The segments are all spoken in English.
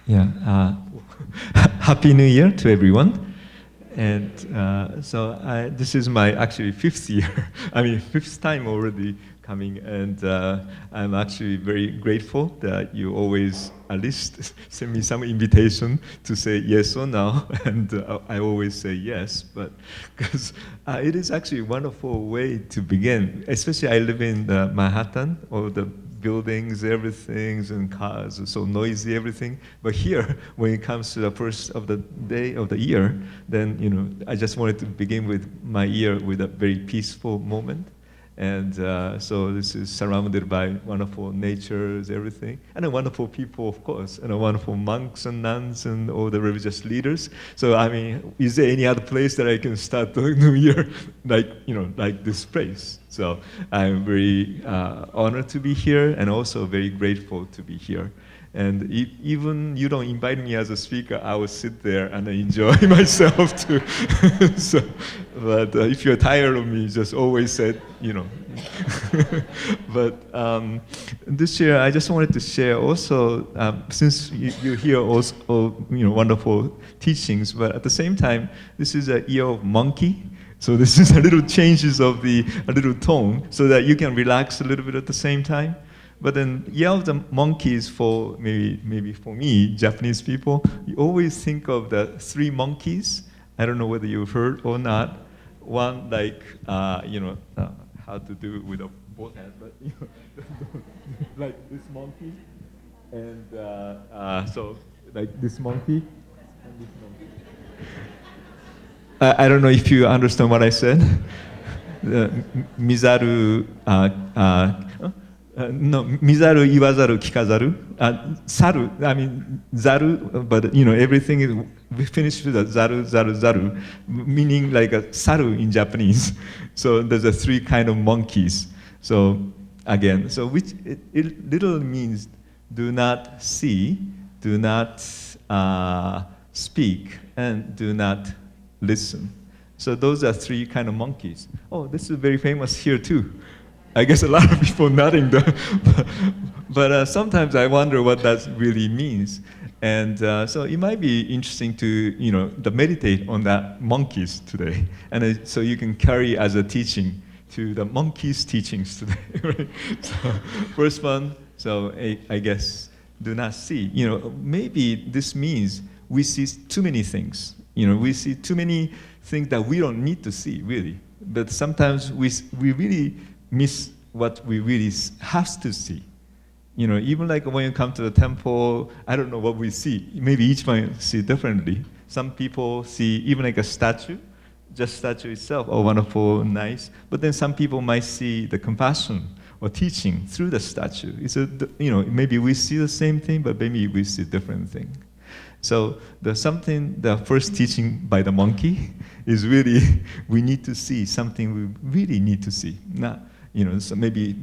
Yeah, Happy New Year to everyone. And this is my actually fifth year, fifth time already coming. And I'm actually very grateful that you always at least send me some invitation to say yes or no. And I always say yes, but because it is actually a wonderful way to begin. Especially I live in Manhattan, or the buildings, everything, and cars are so noisy, everything. But here, when it comes to the first of the day of the year, then I just wanted to begin with my year with a very peaceful moment. And so this is surrounded by wonderful natures, everything, and a wonderful people, of course, and a wonderful monks and nuns and all the religious leaders. So is there any other place that I can start the new year like this place? So I'm very honored to be here, and also very grateful to be here. And even you don't invite me as a speaker, I will sit there and enjoy myself too. But if you're tired of me, just always say, But this year, I just wanted to share also, since you hear also, wonderful teachings, but at the same time, this is a year of monkey. So this is a little changes of a little tone, so that you can relax a little bit at the same time. But then, Year of the Monkeys, for maybe for me, Japanese people, you always think of the three monkeys. I don't know whether you've heard or not. One how to do it with a both hands, but like this monkey, and so like this monkey and this monkey. I don't know if you understand what I said. Mizaru. No, mizaru, iwazaru, kikazaru. Saru, zaru, but everything is, we finished with a zaru, zaru, zaru, meaning like a saru in Japanese. So there's a three kind of monkeys. So again, so which it literally means do not see, do not speak, and do not listen. So those are three kind of monkeys. Oh, this is very famous here too. I guess a lot of people nodding there. But sometimes I wonder what that really means. And so it might be interesting to, meditate on that monkeys today. And so you can carry as a teaching to the monkeys' teachings today. Right? So first one, so I guess, do not see. Maybe this means we see too many things. We see too many things that we don't need to see, really. But sometimes we really miss what we really have to see. Even like when you come to the temple, I don't know what we see. Maybe each one see differently. Some people see even like a statue, just statue itself, oh, wonderful, nice. But then some people might see the compassion or teaching through the statue. Maybe we see the same thing, but maybe we see different thing. So the first teaching by the monkey is really, we need to see something we really need to see. So maybe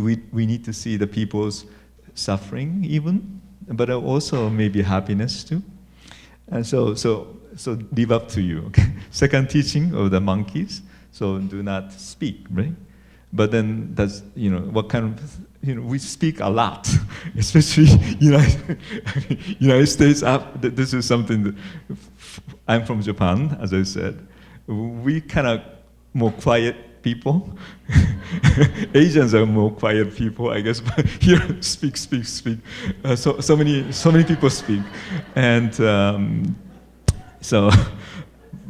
we need to see the people's suffering even, but also maybe happiness too. And so leave up to you. Okay? Second teaching of the monkeys, so do not speak, right? But then that's, what kind of, we speak a lot, especially United States. This is something that, I'm from Japan, as I said. We kind of more quiet people. Asians are more quiet people, I guess, but here, speak. So many people speak. And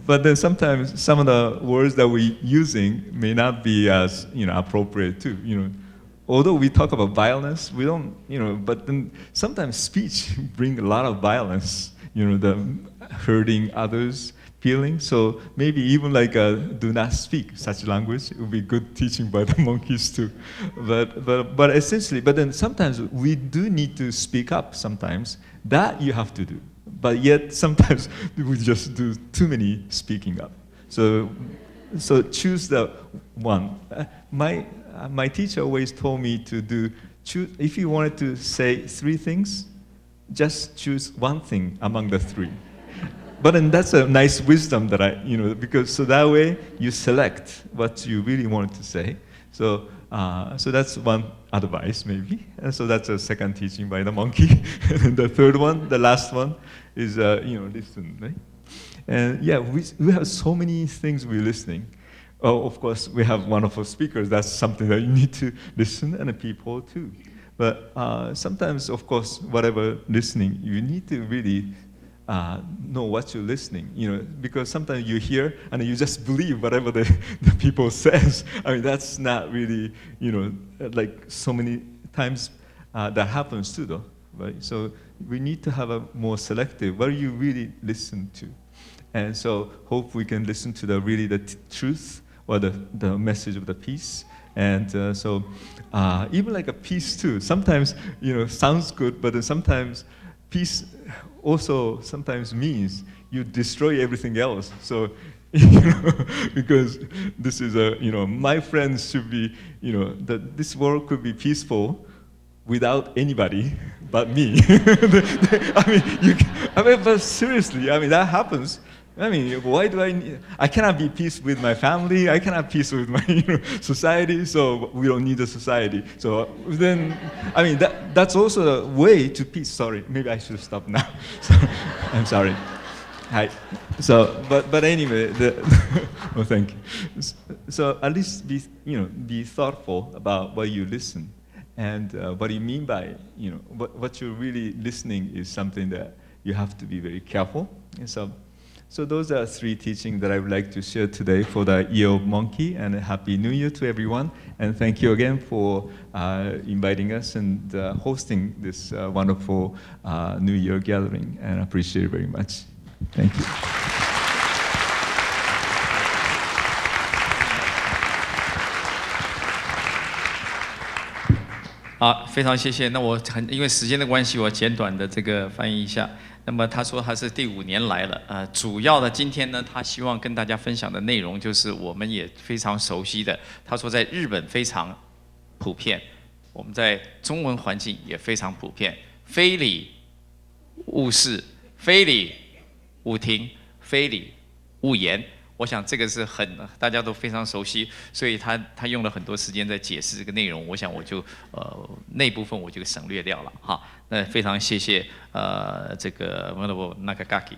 but then sometimes some of the words that we're using may not be as appropriate too. Although we talk about violence, we don't, but then sometimes speech brings a lot of violence, the hurting others feeling. So maybe even like do not speak such language. It would be good teaching by the monkeys too. But essentially, but then sometimes we do need to speak up sometimes. That you have to do. But yet sometimes we just do too many speaking up. So choose the one. My teacher always told me to choose, if you wanted to say three things, just choose one thing among the three. But then that's a nice wisdom that because so that way you select what you really want to say. So that's one advice, maybe. And so that's a second teaching by the monkey. And the third one, the last one, is listen, right? And yeah, we have so many things we're listening. Oh, of course, we have wonderful speakers. That's something that you need to listen, and the people too. But sometimes, of course, whatever listening, you need to really know what you're listening, because sometimes you hear and you just believe whatever the people says. I mean, that's not really, like so many times that happens too, though, right? So we need to have a more selective, what do you really listen to? And so hope we can listen to the truth or the message of the peace. And so even like a peace too, sometimes, sounds good, but then sometimes peace also sometimes means you destroy everything else. So, because this is my friends should be, that this world could be peaceful without anybody but me. But seriously, that happens. Why do I cannot be peace with my family, I cannot peace with my society, so we don't need a society. So then, that's also a way to peace. Sorry, maybe I should stop now. I'm sorry. Hi. So, but anyway, well, thank you. So at least be thoughtful about what you listen, and what you mean by, what you're really listening is something that you have to be very careful. And so those are 3 teachings that I would like to share today for the Year of Monkey, and a Happy New Year to everyone. And thank you again for inviting us and hosting this wonderful New Year gathering, and I appreciate it very much. Thank you. 好，非常谢谢。那因为时间的关系，我简短的这个翻译一下。那么他说他是第5年来了，主要的今天呢，他希望跟大家分享的内容就是我们也非常熟悉的。他说在日本非常普遍，我们在中文环境也非常普遍，非礼勿视，非礼勿听，非礼勿言。我想这个是大家都非常熟悉，所以他用了很多时间在解释这个内容。我想我就那部分我就省略掉了哈。那非常谢谢这个 Honorable Nakagaki。